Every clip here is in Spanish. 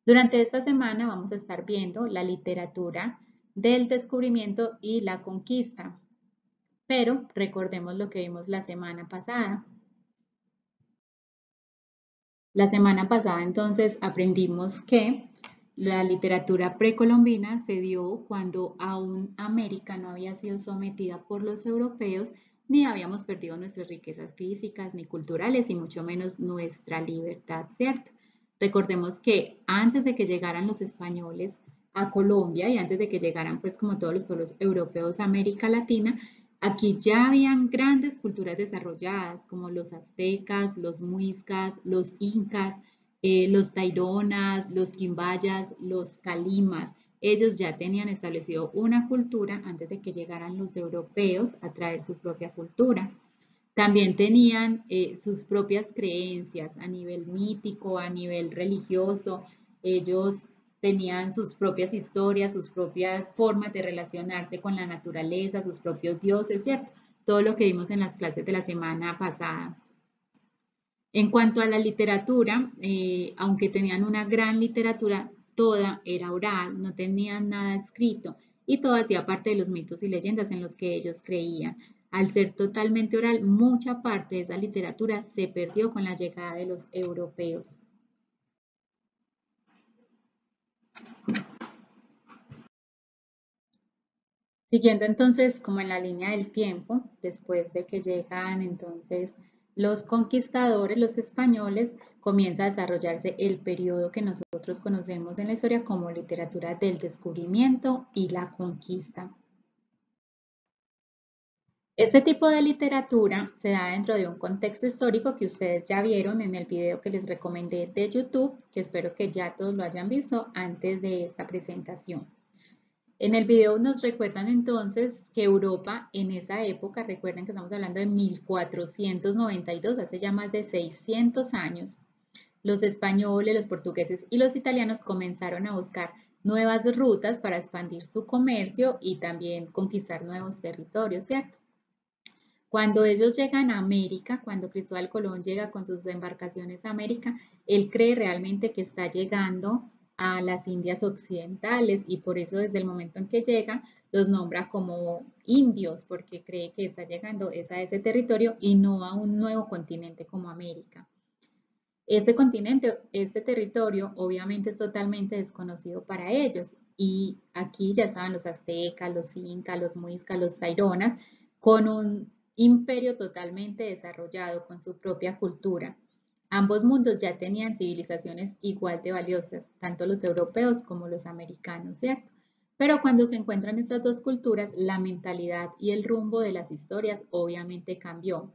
Durante esta semana vamos a estar viendo la literatura del descubrimiento y la conquista, pero recordemos lo que vimos la semana pasada. La semana pasada entonces aprendimos que la literatura precolombina se dio cuando aún América no había sido sometida por los europeos, ni habíamos perdido nuestras riquezas físicas ni culturales y mucho menos nuestra libertad, ¿cierto? Recordemos que antes de que llegaran los españoles a Colombia y antes de que llegaran pues como todos los pueblos europeos a América Latina, aquí ya habían grandes culturas desarrolladas, como los aztecas, los muiscas, los incas, los taironas, los quimbayas, los calimas. Ellos ya tenían establecido una cultura antes de que llegaran los europeos a traer su propia cultura. También tenían sus propias creencias a nivel mítico, a nivel religioso. Ellos tenían sus propias historias, sus propias formas de relacionarse con la naturaleza, sus propios dioses, ¿cierto? Todo lo que vimos en las clases de la semana pasada. En cuanto a la literatura, aunque tenían una gran literatura, toda era oral, no tenían nada escrito y todo hacía parte de los mitos y leyendas en los que ellos creían. Al ser totalmente oral, mucha parte de esa literatura se perdió con la llegada de los europeos. Siguiendo entonces como en la línea del tiempo, después de que llegan entonces los conquistadores, los españoles, comienza a desarrollarse el periodo que nosotros conocemos en la historia como literatura del descubrimiento y la conquista. Este tipo de literatura se da dentro de un contexto histórico que ustedes ya vieron en el video que les recomendé de YouTube, que espero que ya todos lo hayan visto antes de esta presentación. En el video nos recuerdan entonces que Europa en esa época, recuerden que estamos hablando de 1492, hace ya más de 600 años, los españoles, los portugueses y los italianos comenzaron a buscar nuevas rutas para expandir su comercio y también conquistar nuevos territorios, ¿cierto? Cuando ellos llegan a América, cuando Cristóbal Colón llega con sus embarcaciones a América, él cree realmente que está llegando a las Indias Occidentales y por eso desde el momento en que llega los nombra como indios porque cree que está llegando es a ese territorio y no a un nuevo continente como América. Este continente, este territorio obviamente es totalmente desconocido para ellos y aquí ya estaban los aztecas, los incas, los muiscas, los taironas con un imperio totalmente desarrollado con su propia cultura. Ambos mundos ya tenían civilizaciones igual de valiosas, tanto los europeos como los americanos, ¿cierto? Pero cuando se encuentran estas dos culturas, la mentalidad y el rumbo de las historias obviamente cambió.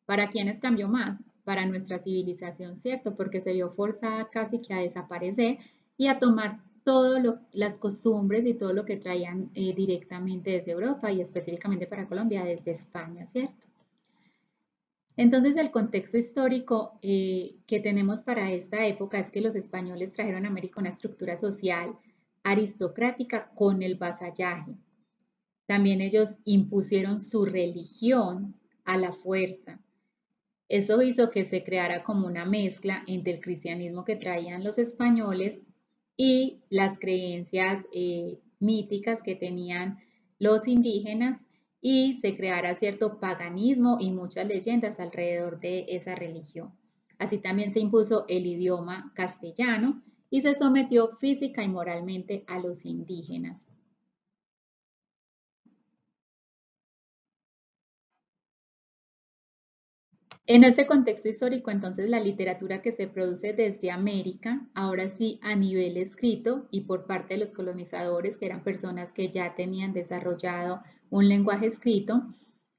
¿Para quiénes cambió más? Para nuestra civilización, ¿cierto? Porque se vio forzada casi que a desaparecer y a tomar todas las costumbres y todo lo que traían directamente desde Europa y específicamente para Colombia desde España, ¿cierto? Entonces, el contexto histórico que tenemos para esta época es que los españoles trajeron a América una estructura social aristocrática con el vasallaje. También ellos impusieron su religión a la fuerza. Eso hizo que se creara como una mezcla entre el cristianismo que traían los españoles y las creencias míticas que tenían los indígenas y se creara cierto paganismo y muchas leyendas alrededor de esa religión. Así también se impuso el idioma castellano y se sometió física y moralmente a los indígenas. En este contexto histórico, entonces, la literatura que se produce desde América, ahora sí a nivel escrito y por parte de los colonizadores, que eran personas que ya tenían desarrollado un lenguaje escrito,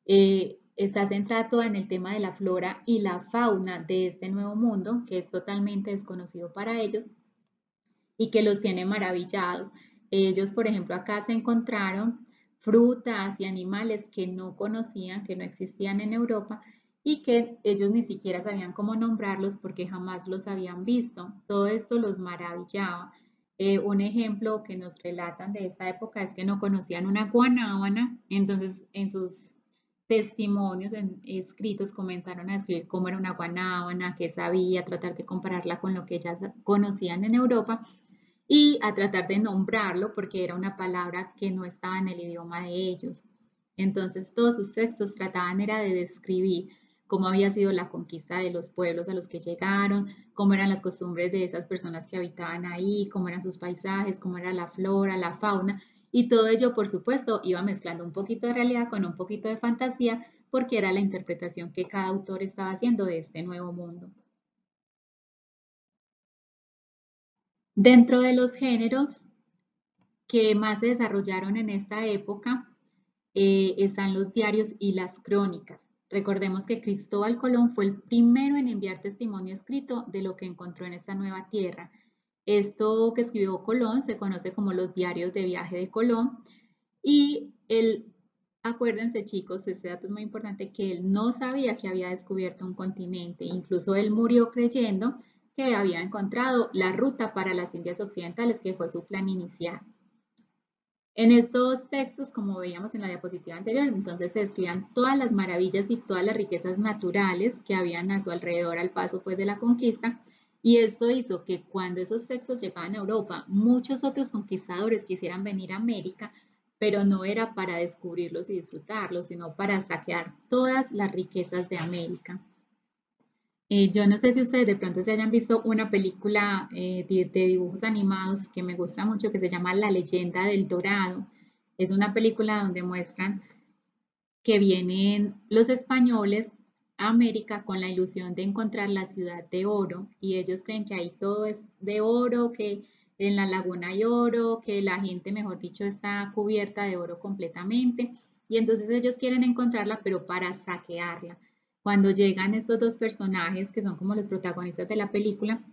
está centrada toda en el tema de la flora y la fauna de este nuevo mundo, que es totalmente desconocido para ellos y que los tiene maravillados. Ellos, por ejemplo, acá se encontraron frutas y animales que no conocían, que no existían en Europa y que ellos ni siquiera sabían cómo nombrarlos porque jamás los habían visto. Todo esto los maravillaba. Un ejemplo que nos relatan de esta época es que no conocían una guanábana, entonces en sus testimonios escritos, comenzaron a escribir cómo era una guanábana, qué sabía, tratar de compararla con lo que ellas conocían en Europa y a tratar de nombrarlo porque era una palabra que no estaba en el idioma de ellos. Entonces todos sus textos trataban era de describir cómo había sido la conquista de los pueblos a los que llegaron, cómo eran las costumbres de esas personas que habitaban ahí, cómo eran sus paisajes, cómo era la flora, la fauna, y todo ello, por supuesto, iba mezclando un poquito de realidad con un poquito de fantasía, porque era la interpretación que cada autor estaba haciendo de este nuevo mundo. Dentro de los géneros que más se desarrollaron en esta época, están los diarios y las crónicas. Recordemos que Cristóbal Colón fue el primero en enviar testimonio escrito de lo que encontró en esta nueva tierra. Esto que escribió Colón se conoce como los diarios de viaje de Colón y acuérdense chicos, este dato es muy importante, que él no sabía que había descubierto un continente, incluso él murió creyendo que había encontrado la ruta para las Indias Occidentales, que fue su plan inicial. En estos textos, como veíamos en la diapositiva anterior, entonces se describían todas las maravillas y todas las riquezas naturales que habían a su alrededor al paso pues, de la conquista, y esto hizo que cuando esos textos llegaban a Europa, muchos otros conquistadores quisieran venir a América, pero no era para descubrirlos y disfrutarlos, sino para saquear todas las riquezas de América. Yo no sé si ustedes de pronto se hayan visto una película de dibujos animados que me gusta mucho, que se llama La leyenda del Dorado. Es una película donde muestran que vienen los españoles a América con la ilusión de encontrar la ciudad de oro y ellos creen que ahí todo es de oro, que en la laguna hay oro, que la gente, mejor dicho, está cubierta de oro completamente y entonces ellos quieren encontrarla pero para saquearla. Cuando llegan estos dos personajes que son como los protagonistas de la película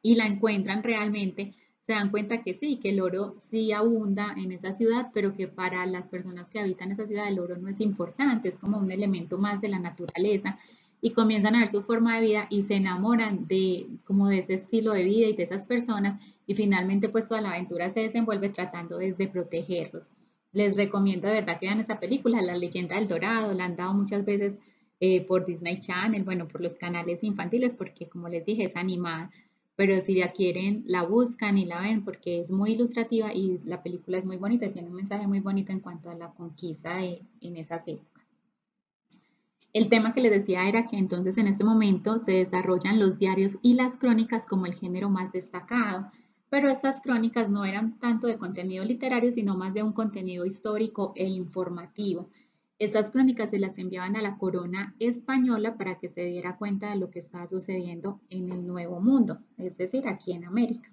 y la encuentran realmente, se dan cuenta que sí, que el oro sí abunda en esa ciudad, pero que para las personas que habitan esa ciudad el oro no es importante, es como un elemento más de la naturaleza y comienzan a ver su forma de vida y se enamoran de como de ese estilo de vida y de esas personas y finalmente pues toda la aventura se desenvuelve tratando desde protegerlos. Les recomiendo de verdad que vean esa película, La leyenda del Dorado, la han dado muchas veces por Disney Channel, bueno, por los canales infantiles, porque como les dije es animada, pero si la quieren, la buscan y la ven porque es muy ilustrativa y la película es muy bonita, tiene un mensaje muy bonito en cuanto a la conquista en esas épocas. El tema que les decía era que entonces en este momento se desarrollan los diarios y las crónicas como el género más destacado, pero estas crónicas no eran tanto de contenido literario, sino más de un contenido histórico e informativo. Estas crónicas se las enviaban a la corona española para que se diera cuenta de lo que estaba sucediendo en el Nuevo Mundo, es decir, aquí en América.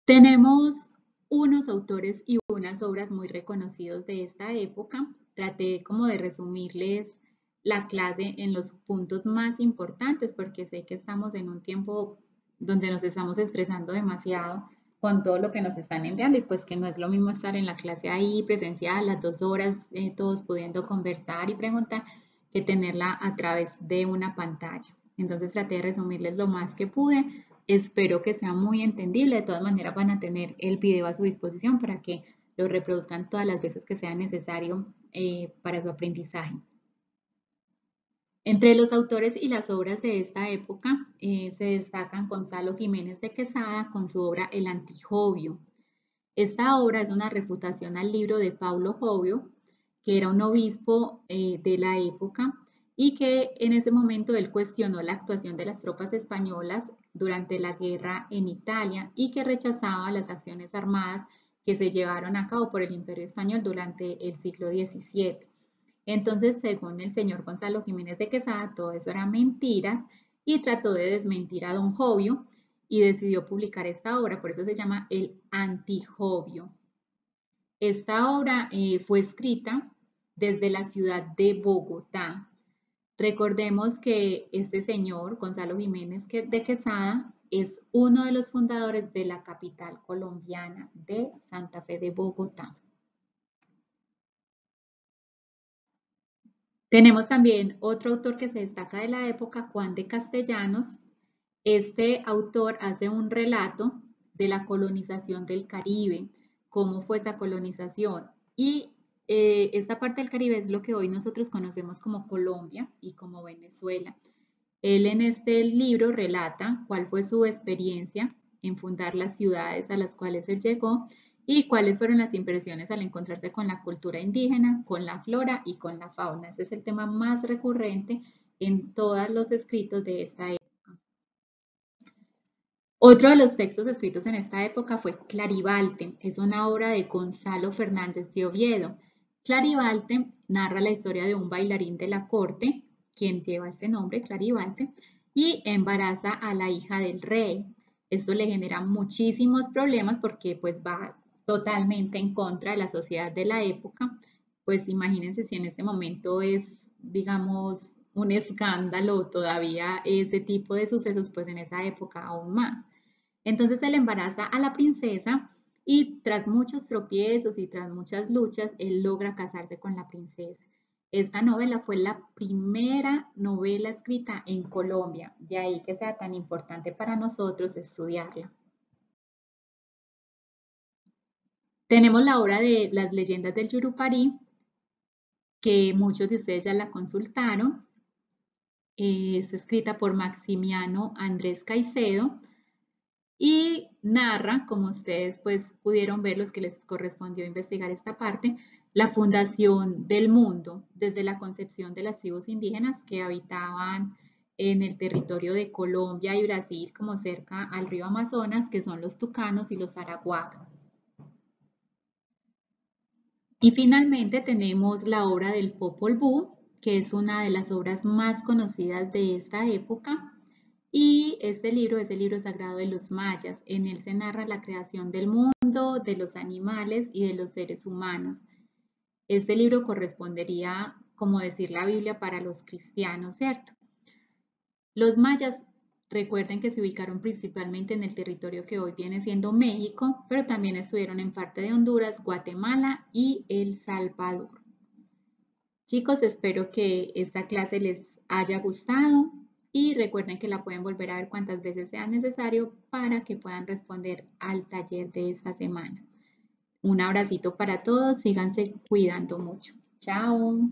Tenemos unos autores y unas obras muy reconocidos de esta época. Traté como de resumirles la clase en los puntos más importantes porque sé que estamos en un tiempo donde nos estamos estresando demasiado con todo lo que nos están enviando y pues que no es lo mismo estar en la clase ahí presencial, las 2 horas, todos pudiendo conversar y preguntar, que tenerla a través de una pantalla. Entonces traté de resumirles lo más que pude. Espero que sea muy entendible. De todas maneras van a tener el video a su disposición para que lo reproduzcan todas las veces que sea necesario para su aprendizaje. Entre los autores y las obras de esta época se destacan Gonzalo Jiménez de Quesada con su obra El Antijovio. Esta obra es una refutación al libro de Paulo Jovio, que era un obispo de la época y que en ese momento él cuestionó la actuación de las tropas españolas durante la guerra en Italia y que rechazaba las acciones armadas que se llevaron a cabo por el Imperio Español durante el siglo XVII. Entonces, según el señor Gonzalo Jiménez de Quesada, todo eso era mentiras y trató de desmentir a don Jovio y decidió publicar esta obra, por eso se llama El Antijovio. Esta obra fue escrita desde la ciudad de Bogotá. Recordemos que este señor, Gonzalo Jiménez de Quesada, es uno de los fundadores de la capital colombiana de Santa Fe de Bogotá. Tenemos también otro autor que se destaca de la época, Juan de Castellanos. Este autor hace un relato de la colonización del Caribe, cómo fue esa colonización. Y esta parte del Caribe es lo que hoy nosotros conocemos como Colombia y como Venezuela. Él en este libro relata cuál fue su experiencia en fundar las ciudades a las cuales él llegó y cuáles fueron las impresiones al encontrarse con la cultura indígena, con la flora y con la fauna. Ese es el tema más recurrente en todos los escritos de esta época. Otro de los textos escritos en esta época fue Clarivalte. Es una obra de Gonzalo Fernández de Oviedo. Clarivalte narra la historia de un bailarín de la corte, quien lleva este nombre, Clarivalte, y embaraza a la hija del rey. Esto le genera muchísimos problemas porque pues va totalmente en contra de la sociedad de la época. Pues imagínense si en este momento es, digamos, un escándalo todavía ese tipo de sucesos, pues en esa época aún más. Entonces él embaraza a la princesa y tras muchos tropiezos y tras muchas luchas, él logra casarse con la princesa. Esta novela fue la primera novela escrita en Colombia, de ahí que sea tan importante para nosotros estudiarla. Tenemos la obra de Las leyendas del Yurupari, que muchos de ustedes ya la consultaron. Es escrita por Maximiano Andrés Caicedo y narra, como ustedes pues pudieron ver, los que les correspondió investigar esta parte, la fundación del mundo desde la concepción de las tribus indígenas que habitaban en el territorio de Colombia y Brasil, como cerca al río Amazonas, que son los tucanos y los arahuacos. Y finalmente tenemos la obra del Popol Vuh, que es una de las obras más conocidas de esta época. Y este libro es el libro sagrado de los mayas. En él se narra la creación del mundo, de los animales y de los seres humanos. Este libro correspondería, como decir la Biblia, para los cristianos, ¿cierto? Los mayas, recuerden que se ubicaron principalmente en el territorio que hoy viene siendo México, pero también estuvieron en parte de Honduras, Guatemala y El Salvador. Chicos, espero que esta clase les haya gustado y recuerden que la pueden volver a ver cuantas veces sea necesario para que puedan responder al taller de esta semana. Un abracito para todos, síganse cuidando mucho. Chao.